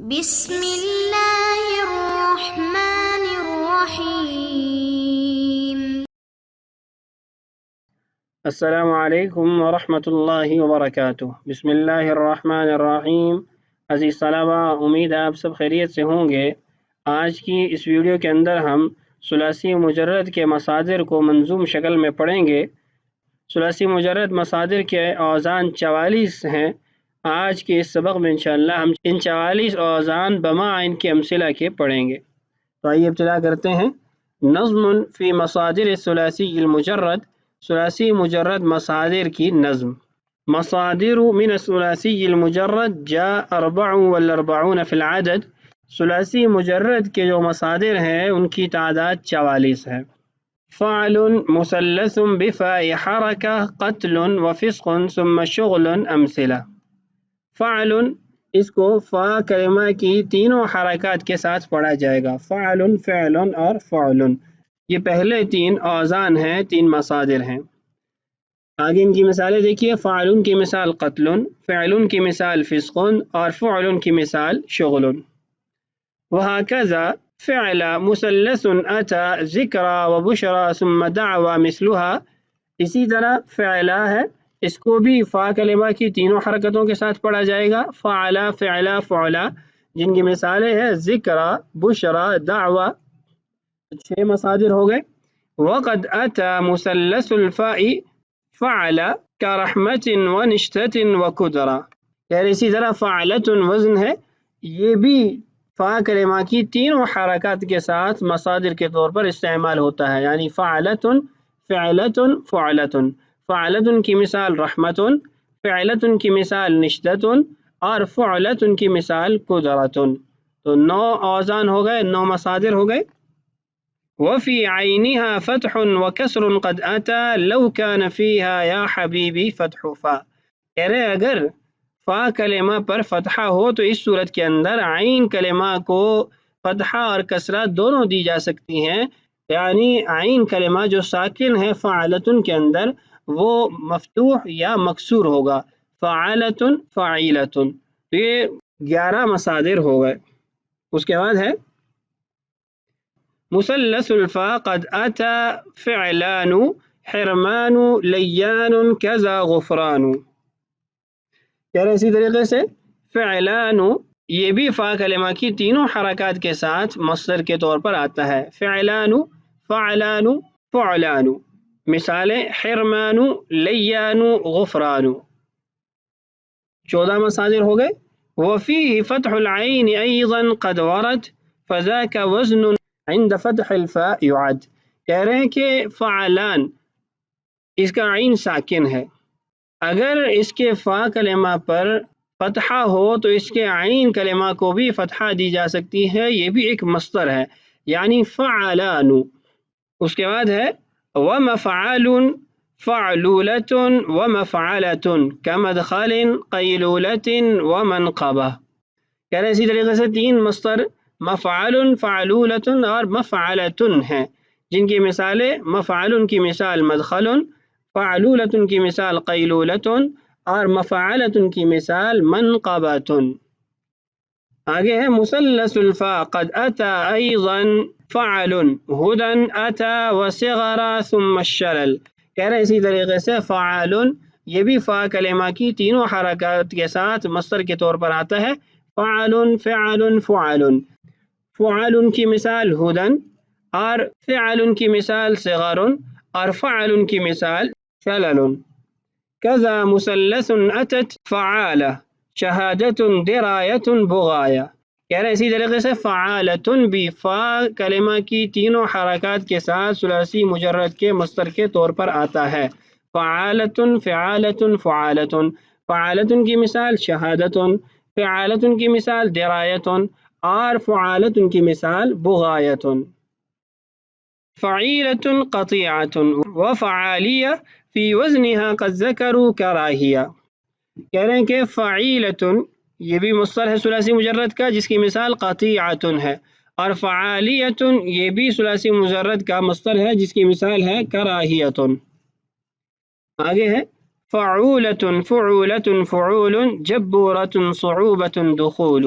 بسم اللہ الرحمن الرحیم۔ السلام علیکم ورحمۃ اللہ وبرکاتہ۔ بسم اللہ الرحمن الرحیم۔ عزیز طلبہ، امید آپ سب خیریت سے ہوں گے۔ آج کی اس ویڈیو کے اندر ہم ثلاثی مجرد کے مصادر کو منظوم شکل میں پڑھیں گے۔ ثلاثی مجرد مصادر کے اوزان 44 ہیں۔ آج کے اس سبق میں انشاءاللہ ہم ان 44 اوزان بما ان کے امثلہ کے پڑھیں گے۔ تو آئیے ابتدا کرتے ہیں۔ نظم فی مصادر الثلاثی المجرد، ثلاثی مجرد مصادر کی نظم۔ مصادر من الثلاثی المجرد جاء 44 فی العدد، ثلاثی مجرد کے جو مصادر ہیں ان کی تعداد 44 ہے۔ فعل مثلث بفاء حرکہ قتل وفسق ثم شغل امثلہ۔ فعل، اس کو فا کلمہ کی تینوں حرکات کے ساتھ پڑھا جائے گا، فعل، فعل اور فعل۔ یہ پہلے تین اوزان ہیں، تین مصادر ہیں۔ آگے ان کی مثالیں دیکھیے۔ فعل کی مثال قتل، فعل کی مثال فسق اور فعل کی مثال شغل۔ وہکذا فعل مثلث اتی ذکرى وبشرى ثم دعوى مثلها، اسی طرح فعلہ ہے، اس کو بھی فا کلمہ کی تینوں حرکتوں کے ساتھ پڑھا جائے گا، فعلا، فعلا، فعلا، جن کی مثالیں ہیں ذکرى، بشرى، دعوى۔ 6 مصادر ہو گئے۔ وقد اتى مثلث الفاء فعل كرحمة ونشتة وقدرة، یعنی اسی طرح فعلۃ وزن ہے، یہ بھی فا کلمہ کی تینوں حرکات کے ساتھ مصادر کے طور پر استعمال ہوتا ہے، یعنی فعلۃ، فعلۃ، فعلۃ۔ فعلۃ کی مثال رحمۃ، فعلۃ کی مثال نشتۃ اور فعلۃ کی مثال قدرۃ۔ تو 9 اوزان ہو گئے، 9 مصادر ہو گئے۔ وفي عينها فتح وكسر قد أتى لو كان فيها يا حبيبي فتح فا، کہہ رہے اگر فا کلمہ پر فتحہ ہو تو اس صورت کے اندر عین کلمہ کو فتحہ اور کسرہ دونوں دی جا سکتی ہیں، یعنی عین کلمہ جو ساکن ہے فعلۃ کے اندر وہ مفتوح یا مکسور ہوگا، فعلۃ، فعیلۃ۔ تو یہ 11 مصادر ہو گئے۔ اس کے بعد ہے مثلث الفا قد اتى فعلان حرمان لیان کذا غفران، کہہ رہے اسی طریقے سے فعلان، یہ بھی فا کلمہ کی تینوں حرکات کے ساتھ مصدر کے طور پر آتا ہے، فعلان، فعلان، فعلان۔ مثالیں حرمان، لیان، غفران۔ 14 مصادر ہو گئے۔ وفيه فتح العين ايضا قد ورد فذاك وزن عند فتح الفاء يعد، کہہ رہے ہیں کہ فعلان، اس کا عین ساکن ہے، اگر اس کے فا کلمہ پر فتحہ ہو تو اس کے عین کلمہ کو بھی فتحہ دی جا سکتی ہے، یہ بھی ایک مصدر ہے، یعنی فعلان۔ اس کے بعد ہے ومفعل فعلولة ومفعلة كمدخل قیلولة ومنقبة، کہہ رہے اسی طریقے سے 3 مصدر مفعل، فعلولة اور مفعلة ہیں، جن کی مثالیں مفعل کی مثال مدخل، فعلولة کی مثال قیلولة اور مفعلة کی مثال منقبة۔ آگے ہے مثلث الفا قد اتى ايضا فعل هدى اتى وصغر ثم الشلل، کہہ رہے اسی طریقے سے فعال، یہ بھی فا کلمہ کی تینوں حرکات کے ساتھ مصدر کے طور پر آتا ہے، فعل، فعل، فعل۔ فعل کی مثال ہدن اور فعل کی مثال صغر اور فعل کی مثال شلل۔ کذا مثلث اتت فعالہ شہادت درایت بغایہ، کہہ رہے اسی طریقے سے فعالۃ بھی فا کلمہ کی تینوں حرکات کے ساتھ ثلاثی مجرد کے مصدر کے طور پر آتا ہے، فعالۃ، فعالۃ، فعالۃ۔ فعالۃ کی مثال شہادۃ، فعالۃ کی مثال درایت اور فعالۃ کی مثال بغایت۔ فعیلۃ قطیعۃ وفعالیہ فی وزنها قد ذکروا کراہیہ، کہہ رہے ہیں کہ فعیلۃ یہ بھی مصدر ہے ثلاثی مجرد کا جس کی مثال قطیعۃ ہے، اور فعالیۃ یہ بھی ثلاثی مجرد کا مصدر ہے جس کی مثال ہے کراہیۃ۔ آگے ہے فعولۃ، فعولۃ، فعول، جبورۃ، صعوبۃ، دخول،